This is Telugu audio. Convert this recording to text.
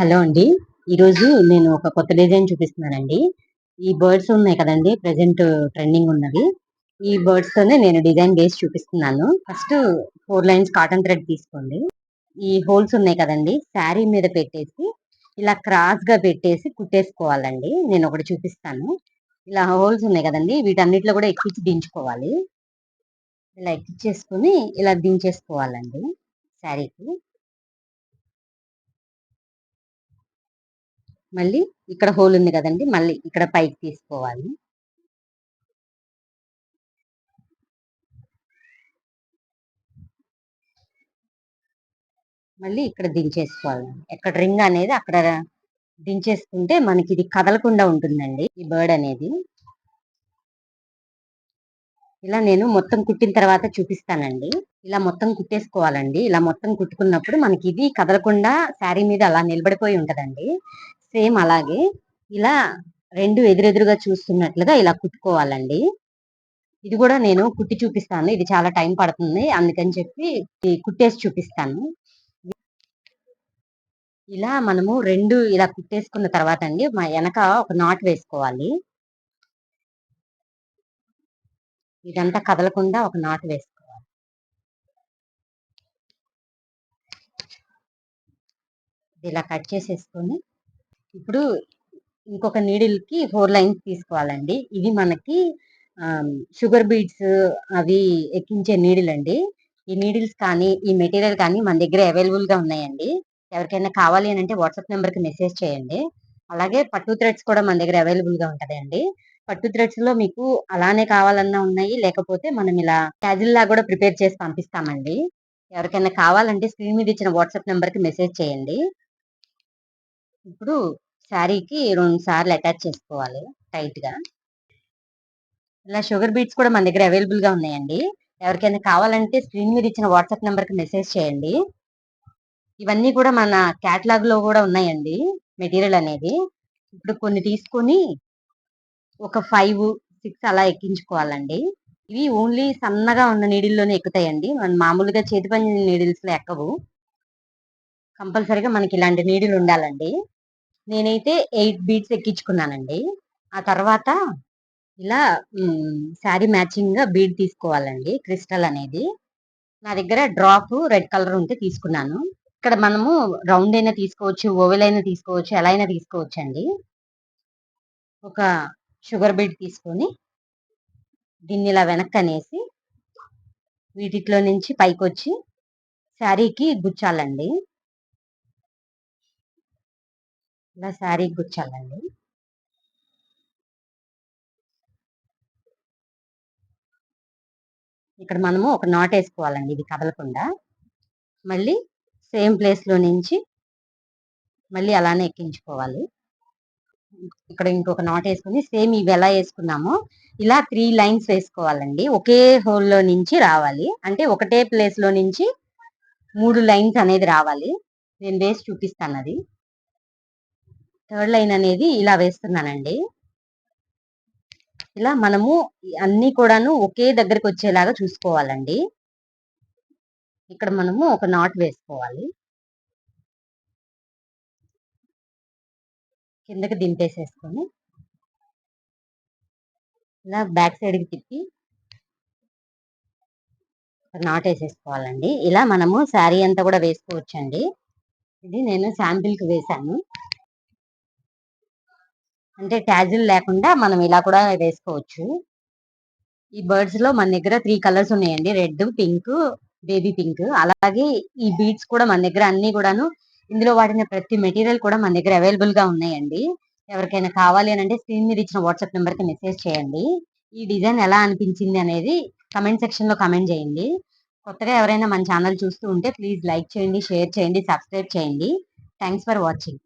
హలో అండి. ఈరోజు నేను ఒక కొత్త డిజైన్ చూపిస్తున్నానండి. ఈ బర్డ్స్ ఉన్నాయి కదండీ! ప్రెజెంట్ ట్రెండింగ్ ఉన్నవి. ఈ బర్డ్స్ తోనే నేను డిజైన్ వేసి చూపిస్తున్నాను. ఫస్ట్ 4 లైన్స్ కాటన్ థ్రెడ్ తీసుకోండి. ఈ హోల్స్ ఉన్నాయి కదండీ! శారీ మీద పెట్టేసి ఇలా క్రాస్‌గా పెట్టేసి కుట్టేసుకోవాలండి. నేను ఒకటి చూపిస్తాను. ఇలా హోల్స్ ఉన్నాయి కదండీ! వీటన్నిటిలో కూడా ఎక్కించి దించుకోవాలి. ఇలా ఎక్కించేసుకొని ఇలా దించేసుకోవాలండి శారీకి. మళ్ళీ ఇక్కడ హోల్ ఉంది కదండీ! మళ్ళీ ఇక్కడ పైకి తీసుకోవాలి. మళ్ళీ ఇక్కడ దించేసుకోవాలి. ఎక్కడ రింగ్ అనేది అక్కడ దించేసుకుంటే మనకి ఇది కదలకుండా ఉంటుందండి ఈ బర్డ్ అనేది. ఇలా నేను మొత్తం కుట్టిన తర్వాత చూపిస్తానండి. ఇలా మొత్తం కుట్టేసుకోవాలండి. ఇలా మొత్తం కుట్టుకున్నప్పుడు మనకి ఇది కదలకుండా శారీ మీద అలా నిలబడిపోయి ఉంటదండి. సేమ్ అలాగే ఇలా 2 ఎదురెదురుగా చూస్తున్నట్లుగా ఇలా కుట్టుకోవాలండి. ఇది కూడా నేను కుట్టి చూపిస్తాను. ఇది చాలా టైం పడుతుంది. అందుకని చెప్పి కుట్టేసి చూపిస్తాను. ఇలా మనము 2 ఇలా కుట్టేసుకున్న తర్వాత అండి వెనక ఒక నాట్ వేసుకోవాలి. ఇదంతా కదలకుండా ఒక నాట్ వేసుకోవాలి. ఇలా కట్ చేసేసుకొని ఇప్పుడు ఇంకొక నీడిల్‌కి 4 లైన్స్ తీసుకోవాలండి. ఇది మనకి షుగర్ బీడ్స్ అవి ఎక్కించే నీడిల్ అండి. ఈ నీడిల్స్ కానీ, ఈ మెటీరియల్ కానీ మన దగ్గర అవైలబుల్‌గా ఉన్నాయండి. ఎవరికైనా కావాలి అనంటే వాట్సాప్ నంబర్‌కి మెసేజ్ చేయండి. అలాగే పట్టు థ్రెడ్స్ కూడా మన దగ్గర అవైలబుల్‌గా ఉంటదండి. పట్టు థ్రెడ్స్‌లో మీకు అలానే కావాలన్నా ఉన్నాయి. లేకపోతే మనం ఇలా క్యాజువల్‌లాగా కూడా ప్రిపేర్ చేసి పంపిస్తామండి. ఎవరికైనా కావాలంటే స్క్రీన్ మీద ఇచ్చిన వాట్సాప్ నంబర్‌కి మెసేజ్ చేయండి. ఇప్పుడు శారీకి 2 సార్లు అటాచ్ చేసుకోవాలి టైట్‌గా. ఇలా షుగర్ బీట్స్ కూడా మన దగ్గర అవైలబుల్‌గా ఉన్నాయండి. ఎవరికైనా కావాలంటే స్క్రీన్ మీద ఇచ్చిన వాట్సాప్ నంబర్‌కి మెసేజ్ చేయండి. ఇవన్నీ కూడా మన క్యాటలాగ్‌లో కూడా ఉన్నాయండి మెటీరియల్ అనేది. ఇప్పుడు కొన్ని తీసుకొని ఒక 5, 6 అలా ఎక్కించుకోవాలండి. ఇవి ఓన్లీ సన్నగా ఉన్న నీడిల్‌లోనే ఎక్కుతాయండి. మన మామూలుగా చేతి పని నీడిల్స్‌లో ఎక్కవు. కంపల్సరీగా మనకి ఇలాంటి నీడిల్ ఉండాలండి. నేనైతే 8 బీట్స్ ఎక్కించుకున్నానండి. ఆ తర్వాత ఇలా శారీ మ్యాచింగ్‌గా బీడ్ తీసుకోవాలండి. క్రిస్టల్ అనేది. నా దగ్గర డ్రాప్ రెడ్ కలర్ ఉంటే తీసుకున్నాను. ఇక్కడ మనము రౌండ్ అయినా తీసుకోవచ్చు, ఓవెల్ అయినా తీసుకోవచ్చు, ఎలా అయినా తీసుకోవచ్చండి. ఒక షుగర్ బీడ్ తీసుకొని దీన్ని ఇలా వెనక్కనేసి వీటిట్లో నుంచి పైకొచ్చి శారీకి గుచ్చాలండి. ఇలా శారీకి గుచ్చాలండి. ఇక్కడ మనము ఒక నాట్ వేసుకోవాలండి ఇది కదలకుండా. మళ్ళీ సేమ్ ప్లేస్‌లో నుంచి మళ్ళీ అలానే ఎక్కించుకోవాలి. ఇక్కడ ఇంకొక నాట్ వేసుకొని సేమ్ ఇవి ఎలా వేసుకున్నామో ఇలా 3 లైన్స్ వేసుకోవాలండి. ఒకే హోల్‌లో నుంచి రావాలి. అంటే ఒకటే ప్లేస్‌లో నుంచి 3 లైన్స్ అనేది రావాలి. నేను వేసి చూపిస్తానది. థర్డ్ లైన్ అనేది ఇలా వేస్తున్నానండి. ఇలా మనము అన్నీ కూడాను ఒకే దగ్గరకొచ్చేలాగా చూసుకోవాలండి. ఇక్కడ మనము ఒక నాట్ వేసుకోవాలి. కిందకి దింపేసేసుకొని ఇలా బ్యాక్ సైడ్‌కి తిప్పి నాట్ ఏసేసుకోవాలండి. ఇలా మనము శారీ అంతా కూడా వేసుకోవచ్చండి. ఇది నేను శాంపిల్‌కి వేశాను. అంటే ట్యాజిల్ లేకుండా మనం ఇలా కూడా వేసుకోవచ్చు. ఈ బర్డ్స్‌లో మన దగ్గర 3 కలర్స్ ఉన్నాయండి. Red, pink, baby pink. అలాగే ఈ బీడ్స్ కూడా మన దగ్గర అన్నీ కూడాను ఇందులో వాడిన ప్రతి మెటీరియల్ కూడా మన దగ్గర అవైలబుల్‌గా ఉన్నాయండి. ఎవరికైనా కావాలి అనంటే స్క్రీన్ మీద ఇచ్చిన వాట్సాప్ నంబర్‌కి మెసేజ్ చేయండి. ఈ డిజైన్ ఎలా అనిపించింది అనేది కామెంట్ సెక్షన్‌లో కామెంట్ చేయండి. కొత్తగా ఎవరైనా మన ఛానల్ చూస్తూ ఉంటే ప్లీజ్ లైక్ చేయండి, షేర్ చేయండి, సబ్స్క్రైబ్ చేయండి. Thanks for watching.